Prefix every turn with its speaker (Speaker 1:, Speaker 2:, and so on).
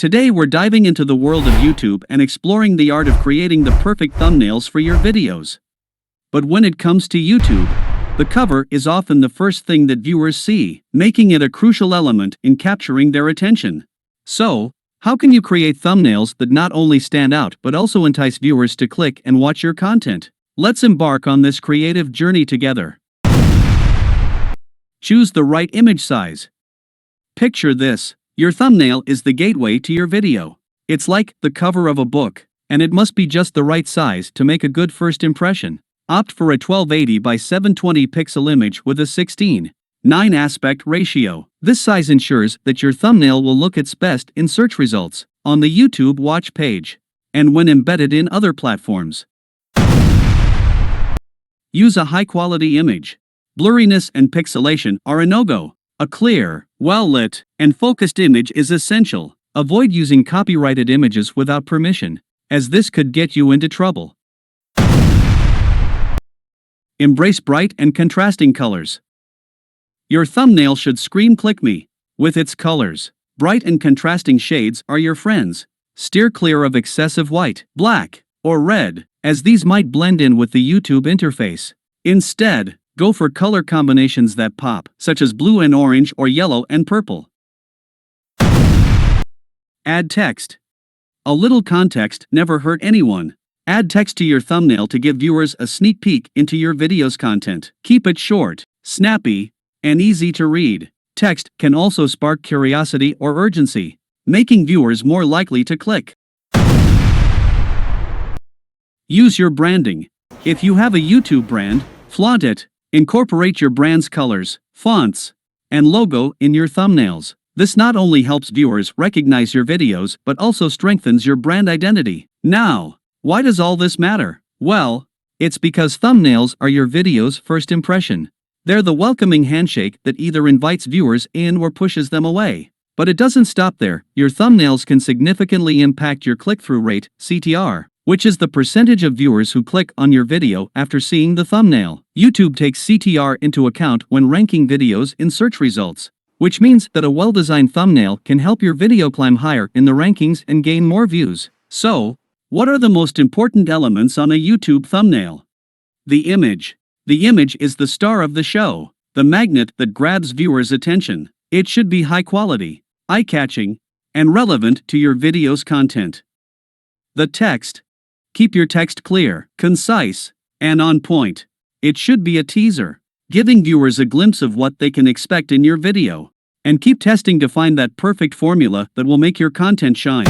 Speaker 1: Today we're diving into the world of YouTube and exploring the art of creating the perfect thumbnails for your videos. But when it comes to YouTube, the cover is often the first thing that viewers see, making it a crucial element in capturing their attention. So, how can you create thumbnails that not only stand out but also entice viewers to click and watch your content? Let's embark on this creative journey together. Choose the right image size. Picture this. Your thumbnail is the gateway to your video. It's like the cover of a book, and it must be just the right size to make a good first impression. Opt for a 1280 by 720 pixel image with a 16:9 aspect ratio. This size ensures that your thumbnail will look its best in search results, on the YouTube watch page, and when embedded in other platforms. Use a high-quality image. Blurriness and pixelation are a no-go. A clear, well-lit, and focused image is essential. Avoid using copyrighted images without permission, as this could get you into trouble. Embrace bright and contrasting colors. Your thumbnail should scream "click me" with its colors. Bright and contrasting shades are your friends. Steer clear of excessive white, black, or red, as these might blend in with the YouTube interface. Instead, go for color combinations that pop, such as blue and orange or yellow and purple. Add text. A little context never hurt anyone. Add text to your thumbnail to give viewers a sneak peek into your video's content. Keep it short, snappy, and easy to read. Text can also spark curiosity or urgency, making viewers more likely to click. Use your branding. If you have a YouTube brand, flaunt it. Incorporate your brand's colors, fonts, and logo in your thumbnails. This not only helps viewers recognize your videos but also strengthens your brand identity. Now, why does all this matter? Well, it's because thumbnails are your video's first impression. They're the welcoming handshake that either invites viewers in or pushes them away. But it doesn't stop there. Your thumbnails can significantly impact your click-through rate, CTR, which is the percentage of viewers who click on your video after seeing the thumbnail. YouTube takes CTR into account when ranking videos in search results, which means that a well-designed thumbnail can help your video climb higher in the rankings and gain more views. So, what are the most important elements on a YouTube thumbnail? The image. The image is the star of the show, the magnet that grabs viewers' attention. It should be high quality, eye-catching, and relevant to your video's content. The text. Keep your text clear, concise, and on point. It should be a teaser, giving viewers a glimpse of what they can expect in your video. And keep testing to find that perfect formula that will make your content shine.